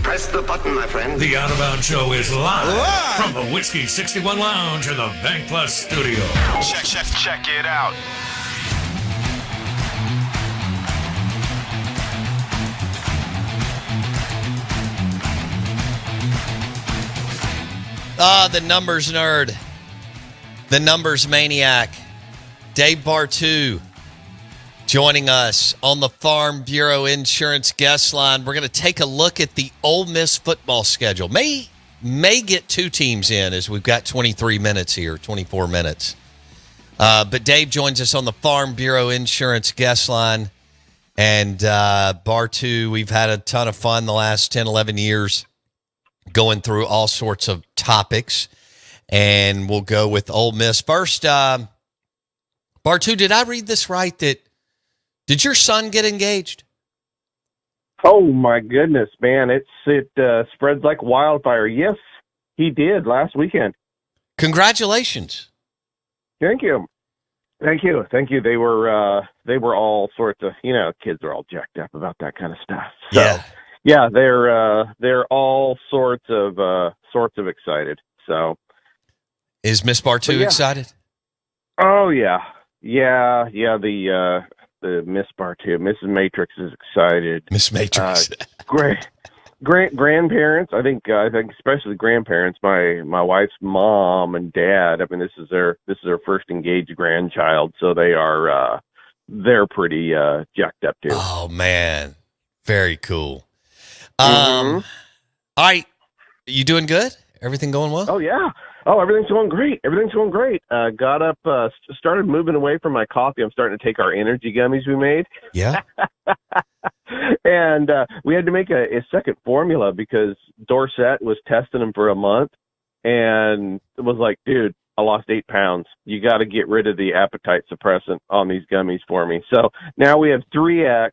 Press the button, my friend. The Out of Bounds Show is live from the Whiskey 61 Lounge in the Bank Plus studio. Check it out. The numbers nerd, the numbers maniac, Dave Bartoo, joining us on the Farm Bureau Insurance guest line. We're going to take a look at the Ole Miss football schedule. May get two teams in as we've got 23 minutes here, 24 minutes. But Dave joins us on the Farm Bureau Insurance guest line. And Bartoo, we've had a ton of fun the last 10, 11 years going through all sorts of topics. And we'll go with Ole Miss. First, Bartoo, did I read this right? Did your son get engaged? Oh my goodness, man! It spreads like wildfire. Yes, he did last weekend. Congratulations! Thank you. They were all sorts of, kids are all jacked up about that kind of stuff. So, yeah, they're all sorts of excited. So, is Miss Bartoo excited? Oh yeah. The Miss Bartoo, Mrs. Matrix is excited. Miss Matrix, grandparents. I think especially grandparents. My wife's mom and dad. I mean, this is their first engaged grandchild, so they're pretty jacked up too. Oh man, very cool. All right, you doing good? Everything going well? Oh yeah. Oh, everything's going great. Got up, started moving away from my coffee. I'm starting to take our energy gummies we made. Yeah. And we had to make a second formula because Dorset was testing them for a month and it was like, dude, I lost 8 pounds. You got to get rid of the appetite suppressant on these gummies for me. So now we have 3X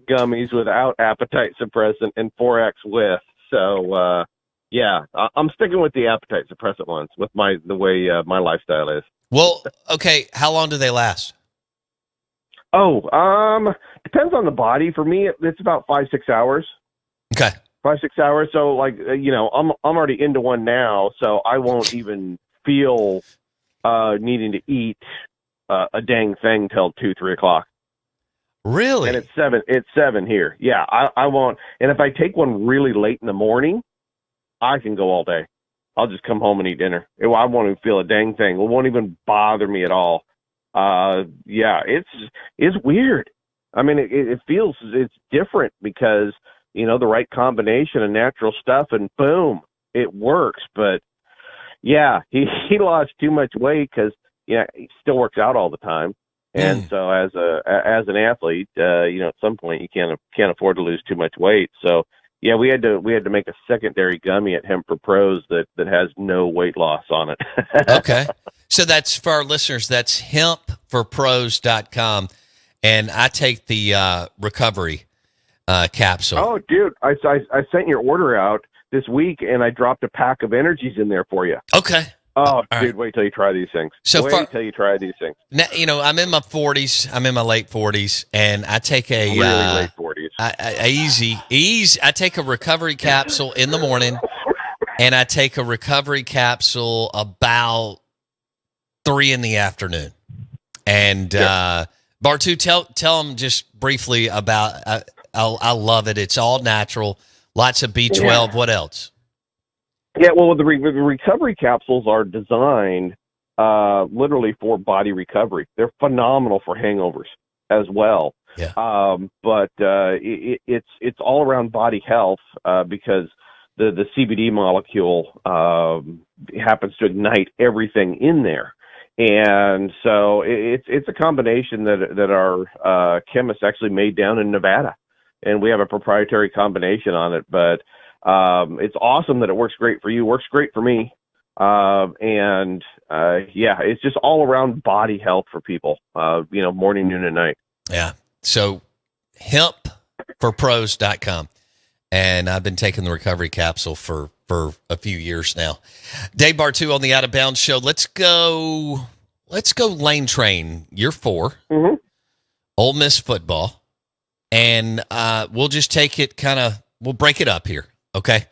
gummies without appetite suppressant and 4X with. So, yeah, I'm sticking with the appetite suppressant ones with the way my lifestyle is. Well, okay. How long do they last? Oh, depends on the body. For me, it's about 5-6 hours. Okay. 5-6 hours. So, I'm already into one now, so I won't even feel needing to eat a dang thing till 2-3 o'clock. Really? And it's 7 here. Yeah, I won't. And if I take one really late in the morning, I can go all day. I'll just come home and eat dinner. I won't even feel a dang thing. It won't even bother me at all. Yeah, it's weird. I mean, it feels it's different because, the right combination of natural stuff and boom, it works. But yeah, he lost too much weight because, he still works out all the time. And so as an athlete, at some point you can't afford to lose too much weight. So, yeah, we had to make a secondary gummy at Hemp for Pros that has no weight loss on it. Okay. So that's for our listeners, that's hempforpros.com. And I take the recovery capsule. Oh, dude, I sent your order out this week and I dropped a pack of energies in there for you. Okay. Oh, dude, right. Wait till you try these things. Wait till you try these things. Now, I'm in my 40s. I'm in my late 40s, and I take a really late 40s. I take a recovery capsule in the morning, and I take a recovery capsule about 3 in the afternoon. And Bartoo, tell them just briefly about. I love it. It's all natural. Lots of B12. Yeah. What else? Yeah, well, the recovery capsules are designed literally for body recovery. They're phenomenal for hangovers as well. Yeah. But it's all around body health because the CBD molecule happens to ignite everything in there. And so it's a combination that our chemists actually made down in Nevada. And we have a proprietary combination on it, but it's awesome that it works great for you, works great for me. Yeah, it's just all around body health for people, morning, noon, and night. Yeah. So hempforpros.com. And I've been taking the recovery capsule for a few years now. Dave Bartoo on the Out of Bounds Show. Let's go Lane Train. Year 4. Mm-hmm. Ole Miss football. And we'll just take it we'll break it up here. Okay.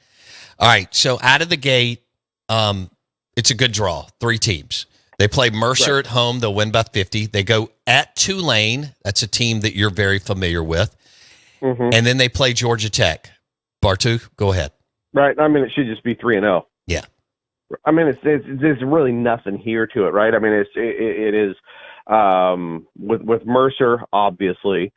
All right. So out of the gate, it's a good draw. 3 teams. They play Mercer at home. They'll win by 50. They go at Tulane. That's a team that you're very familiar with. Mm-hmm. And then they play Georgia Tech. Bartoo, go ahead. Right. I mean, it should just be 3-0. Yeah. I mean, there's really nothing here to it, right? I mean, it is with Mercer, obviously.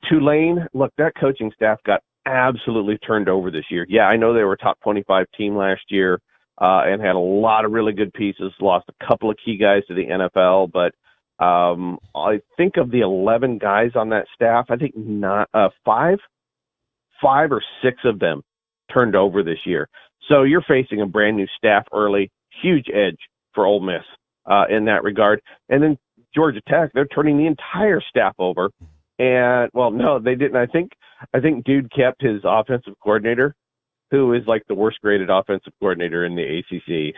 Tulane, look, that coaching staff got absolutely turned over this year. Yeah, I know they were a top 25 team last year and had a lot of really good pieces, lost a couple of key guys to the NFL, but I think of the 11 guys on that staff, I think not 5 or 6 of them turned over this year. So you're facing a brand new staff early, huge edge for Ole Miss in that regard. And then Georgia Tech, they're turning the entire staff over. And well, no, they didn't. I think dude kept his offensive coordinator, who is like the worst graded offensive coordinator in the ACC.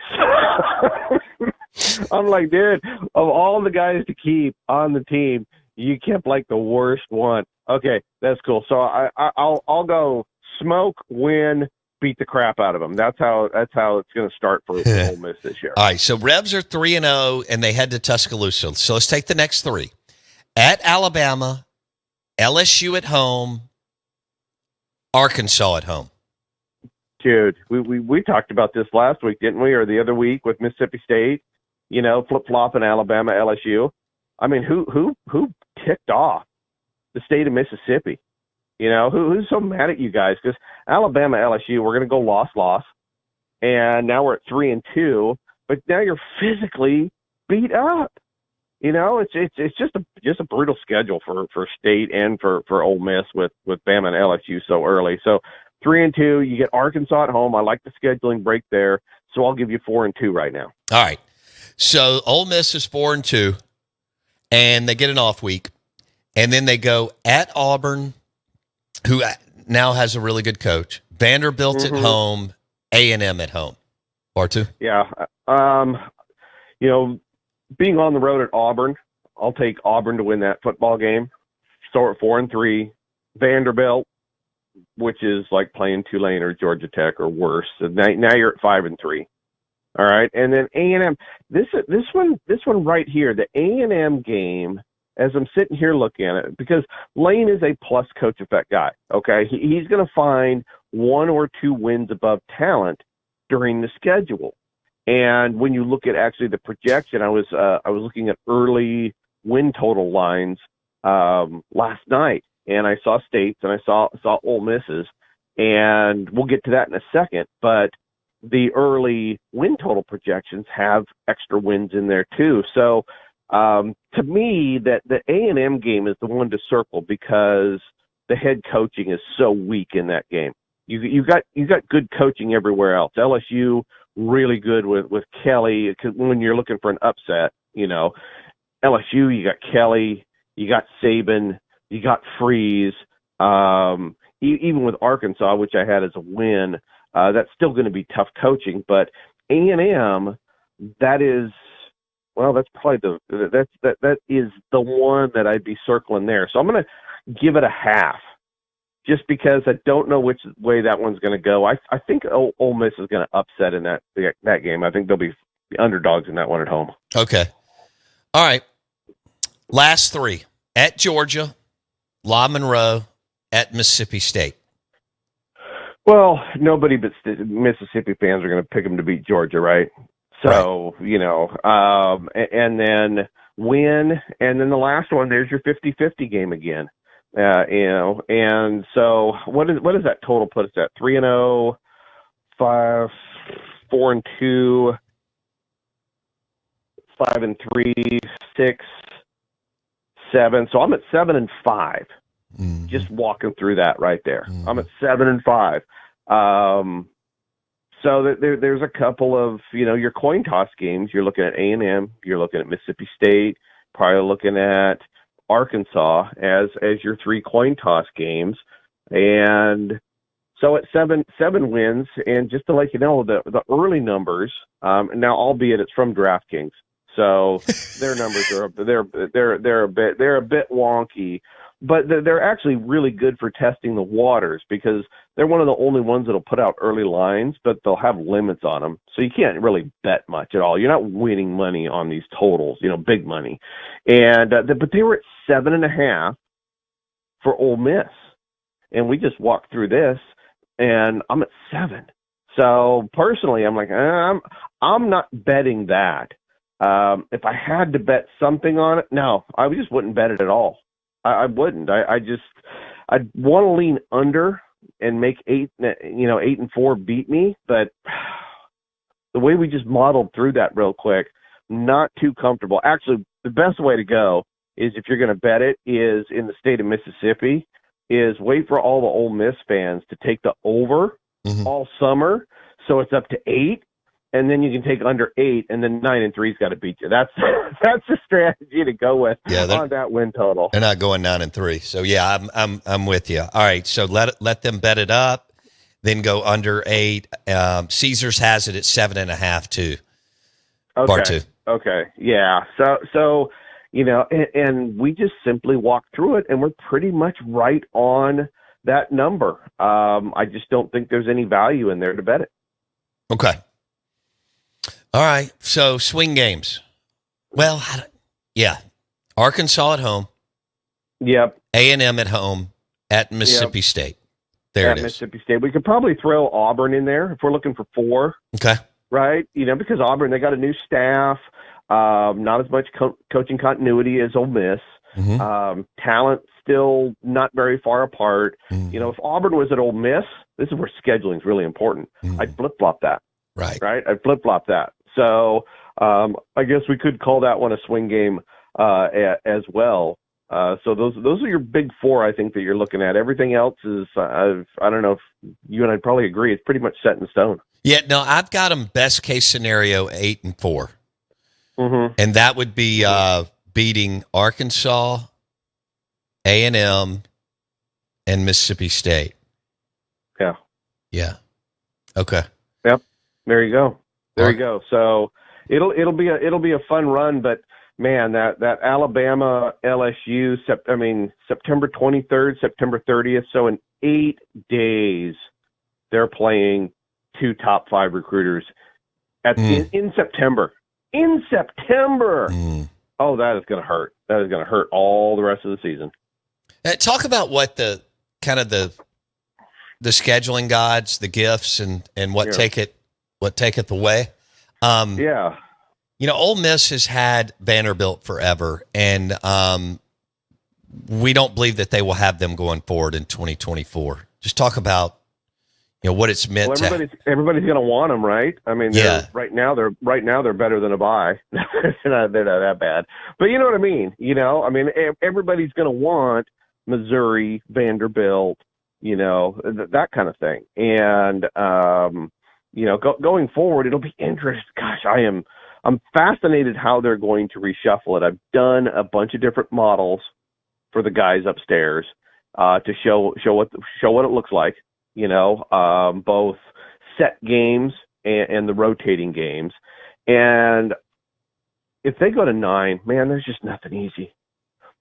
I'm like, dude, of all the guys to keep on the team, you kept like the worst one. Okay, that's cool. So I'll go smoke, win, beat the crap out of them. That's how it's going to start for Ole Miss this year. All right, so Rebs are 3-0, and they head to Tuscaloosa. So let's take the next 3. At Alabama, LSU at home, Arkansas at home. Dude, we talked about this last week, didn't we, or the other week with Mississippi State? You know, flip-flopping Alabama, LSU. I mean, who ticked off the state of Mississippi? You know, who's so mad at you guys? Because Alabama, LSU, we're going to go loss, and now we're at 3-2. But now you're physically beat up. You know, it's just a brutal schedule for State and for Ole Miss with Bama and LSU so early. So 3-2, you get Arkansas at home. I like the scheduling break there, so I'll give you 4-2 right now. All right, so Ole Miss is 4-2, and they get an off week, and then they go at Auburn, who now has a really good coach. Vanderbilt at home, A&M at home. Bartoo? Yeah. You know, being on the road at Auburn, I'll take Auburn to win that football game. Start at 4-3. Vanderbilt, which is like playing Tulane or Georgia Tech or worse. So now you're at 5-3. All right. And then A&M, this one right here, the A&M game, as I'm sitting here looking at it, because Lane is a plus coach effect guy, okay? He's going to find 1 or 2 wins above talent during the schedule. And when you look at actually the projection, I was looking at early win total lines last night, and I saw State's and I saw Ole Miss's, and we'll get to that in a second, but the early win total projections have extra wins in there too. So to me, that the A&M game is the one to circle because the head coaching is so weak in that game. You got good coaching everywhere else. LSU really good with Kelly. When you're looking for an upset, you know, LSU, you got Kelly, you got Saban, you got Freeze. Even with Arkansas, which I had as a win, that's still going to be tough coaching. But A&M, that is. Well, that's probably that is the one that I'd be circling there. So I'm going to give it a half, just because I don't know which way that one's going to go. I think Ole Miss is going to upset in that game. I think they'll be the underdogs in that one at home. Okay. All right. Last 3 at Georgia, La Monroe, at Mississippi State. Well, nobody but Mississippi fans are going to pick them to beat Georgia, right? So, right. You know, and then win, and then the last one, there's your 50-50 game again. You know, and so what does that total put us at? 3-0, 5, 4-2, 5-3, 6, 7. So I'm at 7-5. Mm-hmm. Just walking through that right there. Mm-hmm. I'm at 7-5. So there's a couple of, you know, your coin toss games. You're looking at A&M. You're looking at Mississippi State. Probably looking at Arkansas as your 3 coin toss games. And so at 7 wins, and just to let you know, the early numbers, now albeit it's from DraftKings, so their numbers are they're a bit wonky, but they're actually really good for testing the waters because they're one of the only ones that'll put out early lines, but they'll have limits on them. So you can't really bet much at all. You're not winning money on these totals, big money. And but they were at 7.5 for Ole Miss. And we just walked through this, and I'm at 7. So personally, I'm like, I'm not betting that. If I had to bet something on it, no, I just wouldn't bet it at all. I wouldn't. I'd want to lean under and make 8-4 beat me. But the way we just modeled through that real quick, not too comfortable. Actually, the best way to go is, if you're going to bet it, is in the state of Mississippi, is wait for all the Ole Miss fans to take the over all summer. So it's up to 8. And then you can take under 8, and then 9-3's got to beat you. That's the strategy to go with on that win total. They're not going 9-3, so yeah, I'm with you. All right, so let them bet it up, then go under 8. Caesars has it at 7.5 too. Okay. Bartoo. Okay, yeah. So and we just simply walked through it, and we're pretty much right on that number. I just don't think there's any value in there to bet it. Okay. All right, so swing games. Well, yeah, Arkansas at home. Yep. A&M at home at Mississippi State. There it is. Mississippi State. We could probably throw Auburn in there if we're looking for 4. Okay. Right? Because Auburn, they got a new staff, not as much coaching continuity as Ole Miss. Talent still not very far apart. If Auburn was at Ole Miss, this is where scheduling is really important. I'd flip-flop that. Right? I'd flip-flop that. So I guess we could call that one a swing game as well. So those are your big 4, I think, that you're looking at. Everything else is, I don't know if you and I'd probably agree, it's pretty much set in stone. Yeah, no, I've got them best case scenario 8-4. And that would be beating Arkansas, A&M, and Mississippi State. Yeah. Yeah. Okay. Yep. There you go. There you go. So it'll be a fun run, but man, that Alabama LSU September 23rd, September 30th. So in 8 days, they're playing 2 top 5 recruiters in September. In September. Oh, that is going to hurt. That is going to hurt all the rest of the season. Talk about what the kind of the scheduling gods, the gifts, and what taketh away. Ole Miss has had Vanderbilt forever, and we don't believe that they will have them going forward in 2024. Just talk about what it's meant. Well, everybody's going to want them, right? I mean, right now they're better than a bye. they're not that bad, but you know what I mean. Everybody's going to want Missouri, Vanderbilt, that kind of thing, and going forward, it'll be interesting. Gosh, I'm fascinated how they're going to reshuffle it. I've done a bunch of different models for the guys upstairs to show what it looks like. Both set games and the rotating games. And if they go to 9, man, there's just nothing easy.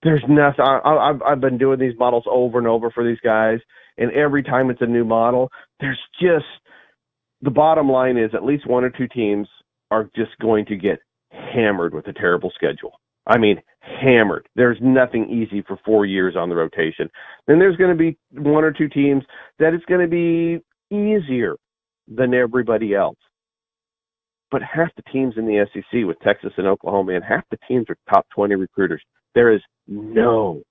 There's nothing. I've been doing these models over and over for these guys, and every time it's a new model, there's just, the bottom line is at least 1 or 2 teams are just going to get hammered with a terrible schedule. I mean, hammered. There's nothing easy for 4 years on the rotation. Then there's going to be 1 or 2 teams that it's going to be easier than everybody else. But half the teams in the SEC with Texas and Oklahoma, and half the teams are top 20 recruiters. There is no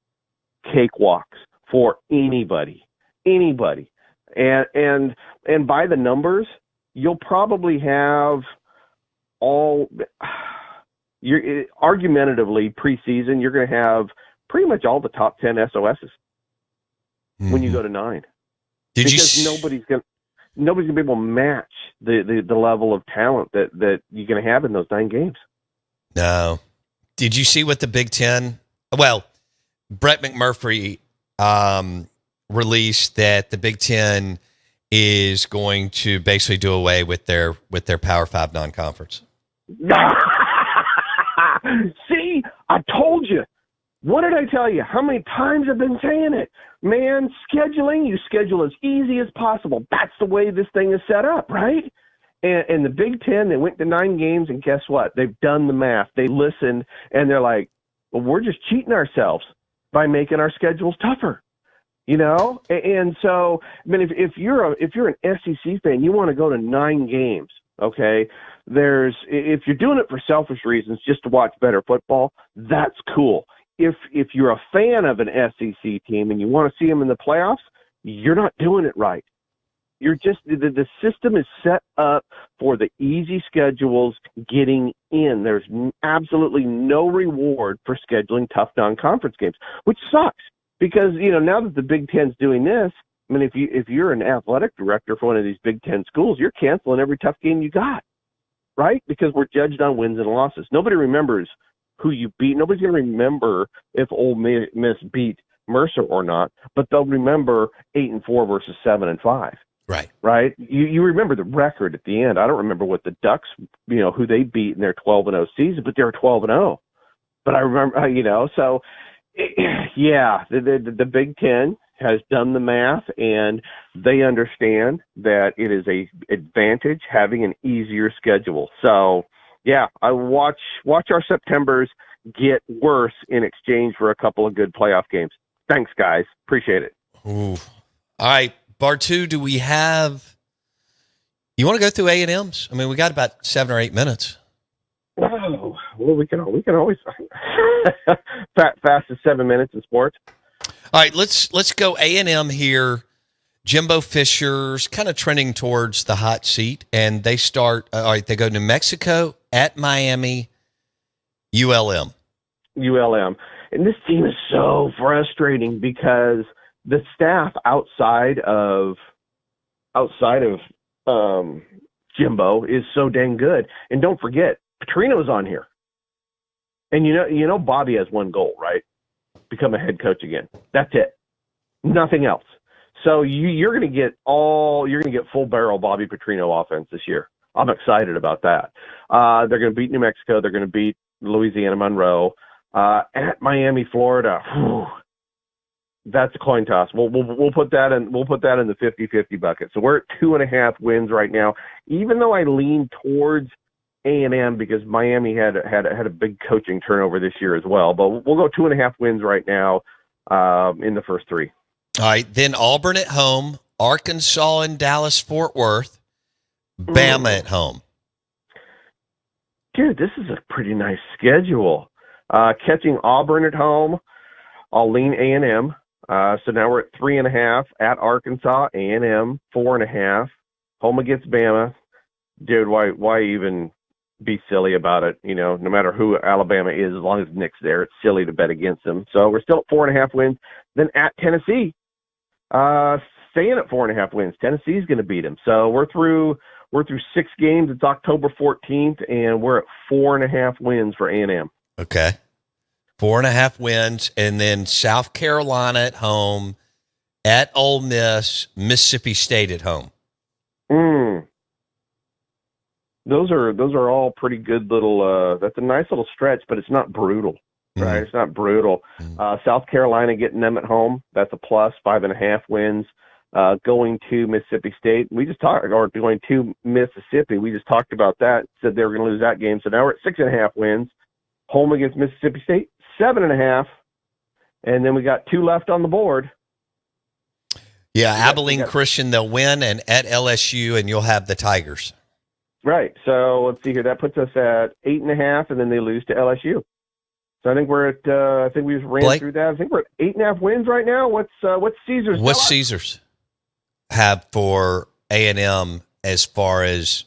cakewalks for anybody. And by the numbers, you'll probably have argumentatively preseason, you're going to have pretty much all the top 10 SOSs when you go to 9. Nobody's going to be able to match the level of talent that you're going to have in those 9 games. No. Did you see what the Big Ten? Well, Brett McMurphy released that the Big Ten is going to basically do away with their Power 5 non-conference. See, I told you. What did I tell you? How many times I've been saying it? Man, scheduling, you schedule as easy as possible. That's the way this thing is set up, right? And the Big Ten, they went to 9 games, and guess what? They've done the math. They listened, and they're like, well, we're just cheating ourselves by making our schedules tougher, you know? And so, I mean, if you're an SEC fan, you want to go to 9 games, okay? If you're doing it for selfish reasons, just to watch better football, that's cool. If you're a fan of an SEC team and you want to see them in the playoffs, you're not doing it right. You're just the system is set up for the easy schedules getting in. There's absolutely no reward for scheduling tough non-conference games, which sucks because now that the Big Ten's doing this, I mean, if you're an athletic director for one of these Big Ten schools, you're canceling every tough game you got, right? Because we're judged on wins and losses. Nobody remembers who you beat. Nobody's going to remember if Ole Miss beat Mercer or not, but they'll remember 8-4 versus 7-5. Right. You remember the record at the end. I don't remember what the Ducks, who they beat in their 12-0 season, but they were 12-0. But I remember, so yeah, the Big Ten has done the math, and they understand that it is a advantage having an easier schedule. So yeah, I watch our Septembers get worse in exchange for a couple of good playoff games. Thanks, guys. Appreciate it. Ooh. All right. Bartoo, do we have – you want to go through A&Ms? I mean, we got about 7 or 8 minutes. Oh, well, we can always fastest 7 minutes in sports. All right, let's go A&M here. Jimbo Fisher's kind of trending towards the hot seat, and they start all right, they go New Mexico, at Miami, ULM. And this team is so frustrating because – the staff outside of Jimbo is so dang good. And don't forget, Petrino's on here. And you know Bobby has one goal, right? Become a head coach again. That's it. Nothing else. So you're going to get full barrel Bobby Petrino offense this year. I'm excited about that. They're going to beat New Mexico. They're going to beat Louisiana Monroe. At Miami, Florida. Whew, that's a coin toss. We'll put that in. We'll put that in the 50-50 bucket. So we're at 2.5 wins right now. Even though I lean towards A&M because Miami had a big coaching turnover this year as well. But we'll go 2.5 wins right now in the first 3. All right, then Auburn at home, Arkansas and Dallas-Fort Worth, Bama at home. Dude, this is a pretty nice schedule. Catching Auburn at home, I'll lean A&M. So now we're at 3.5 at Arkansas, A&M 4.5, home against Bama. Dude, why even be silly about it? No matter who Alabama is, as long as Nick's there, it's silly to bet against them. So we're still at 4.5 wins. Then at Tennessee, staying at 4.5 wins. Tennessee's going to beat them. So we're through 6 games. It's October 14th, and we're at 4.5 wins for A&M. Okay. 4.5 wins, and then South Carolina at home, at Ole Miss, Mississippi State at home. Those are all pretty good little. That's a nice little stretch, but it's not brutal, right? It's not brutal. South Carolina getting them at home, that's a plus. 5.5 wins. Going to Mississippi State, going to Mississippi. We just talked about that. Said they were going to lose that game, so now we're at 6.5 wins. Home against Mississippi State, 7.5, and then we got 2 left on the board. Yeah, Abilene Christian, they'll win, and at LSU, and you'll have the Tigers. Right. So let's see here. That puts us at 8.5, and then they lose to LSU. So I think we're at. I think we just ran through that. I think we're at 8.5 wins right now. What's Caesars? What's Caesars have for A&M as far as?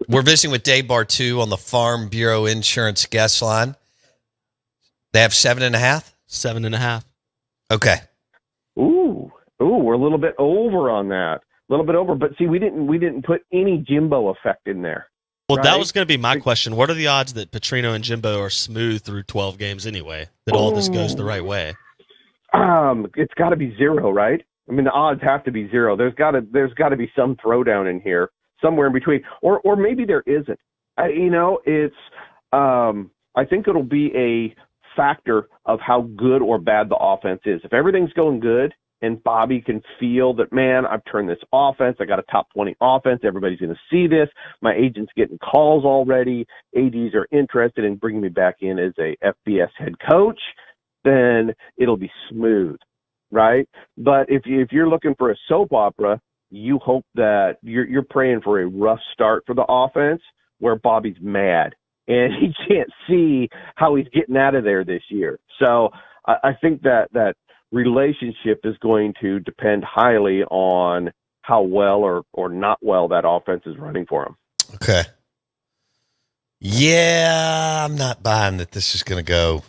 We're visiting with Dave Bartoo on the Farm Bureau Insurance guest line. They have 7.5? 7.5. Okay. Ooh, we're a little bit over on that. A little bit over, but see, we didn't put any Jimbo effect in there. Well, right? that was going to be my question. What are the odds that Petrino and Jimbo are smooth through 12 games anyway? That all this goes the right way? It's got to be 0, right? I mean, the odds have to be 0. There's got to be some throwdown in here. Somewhere in between, or maybe there isn't. I think it'll be a factor of how good or bad the offense is. If everything's going good and Bobby can feel that, man, I've turned this offense, I got a top 20 offense, everybody's going to see this, my agent's getting calls already, ADs are interested in bringing me back in as a FBS head coach, then it'll be smooth, right? But if you're looking for a soap opera, you hope that you're praying for a rough start for the offense where Bobby's mad and he can't see how he's getting out of there this year. So I think that relationship is going to depend highly on how well or not well that offense is running for him. Okay. Yeah, I'm not buying that this is going to go.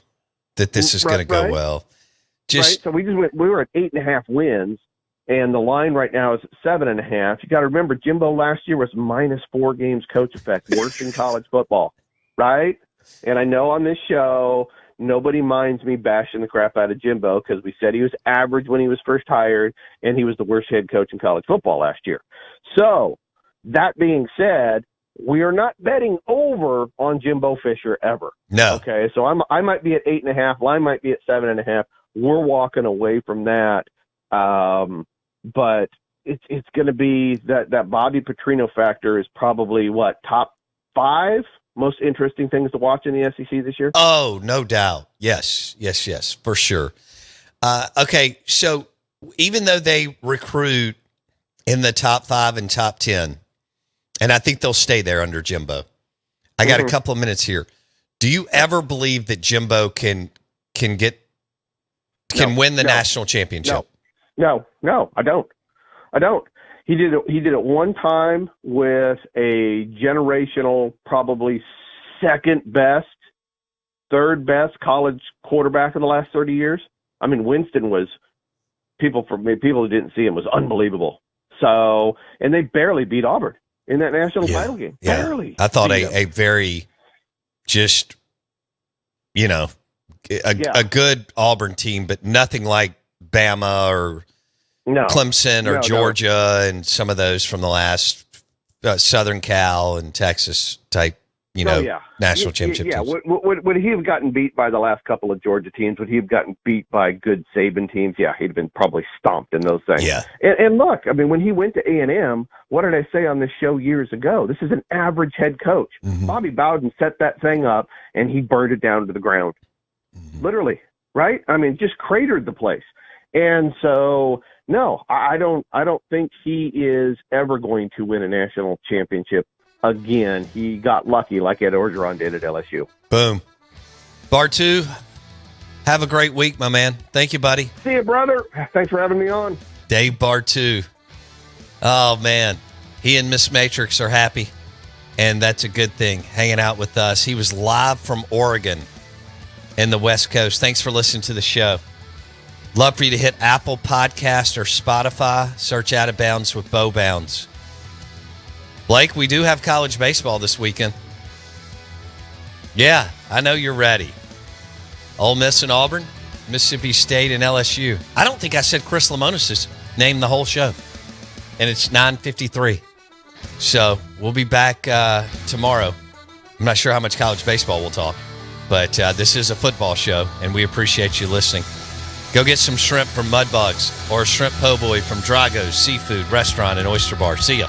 That this is going to go well. Right. So we were at 8.5 wins, and the line right now is at 7.5. You got to remember, Jimbo last year was -4 games coach effect, worst in college football, right? And I know on this show, nobody minds me bashing the crap out of Jimbo because we said he was average when he was first hired, and he was the worst head coach in college football last year. So that being said, we are not betting over on Jimbo Fisher ever. No. Okay, so I might be at 8.5. Line might be at 7.5. We're walking away from that. But it's going to be that Bobby Petrino factor is probably top 5 most interesting things to watch in the SEC this year. Oh, no doubt. Yes, for sure. Okay, so even though they recruit in the top 5 and top 10, and I think they'll stay there under Jimbo. I got a couple of minutes here. Do you ever believe that Jimbo can win the national championship? No, I don't. He did it one time with a generational, probably second best, third best college quarterback in the last 30 years. I mean, Winston was people who didn't see him was unbelievable. So, and they barely beat Auburn in that national title game. Yeah. Barely. I thought a very just, a good Auburn team, but nothing like Bama or Clemson or Georgia and some of those from the last Southern Cal and Texas type, national championship teams. Would he have gotten beat by the last couple of Georgia teams? Would he have gotten beat by good Saban teams? Yeah, he'd have been probably stomped in those things. Yeah. And look, I mean, when he went to A&M, what did I say on this show years ago? This is an average head coach. Mm-hmm. Bobby Bowden set that thing up, and he burned it down to the ground. Mm-hmm. Literally, right? I mean, just cratered the place. And so, no, I don't think he is ever going to win a national championship again. He got lucky like Ed Orgeron did at LSU. Boom. Bartoo, have a great week, my man. Thank you, buddy. See you, brother. Thanks for having me on. Dave Bartoo. Oh, man. He and Miss Matrix are happy, and that's a good thing, hanging out with us. He was live from Oregon in the West Coast. Thanks for listening to the show. Love for you to hit Apple Podcast or Spotify. Search Out of Bounds with Bo Bounds. Blake, we do have college baseball this weekend. Yeah, I know you're ready. Ole Miss and Auburn, Mississippi State and LSU. I don't think I said Chris Lemonis' name the whole show. And it's 9:53. So we'll be back tomorrow. I'm not sure how much college baseball we'll talk. But this is a football show, and we appreciate you listening. Go get some shrimp from Mudbugs or shrimp po' boy from Drago's Seafood Restaurant and Oyster Bar. See ya.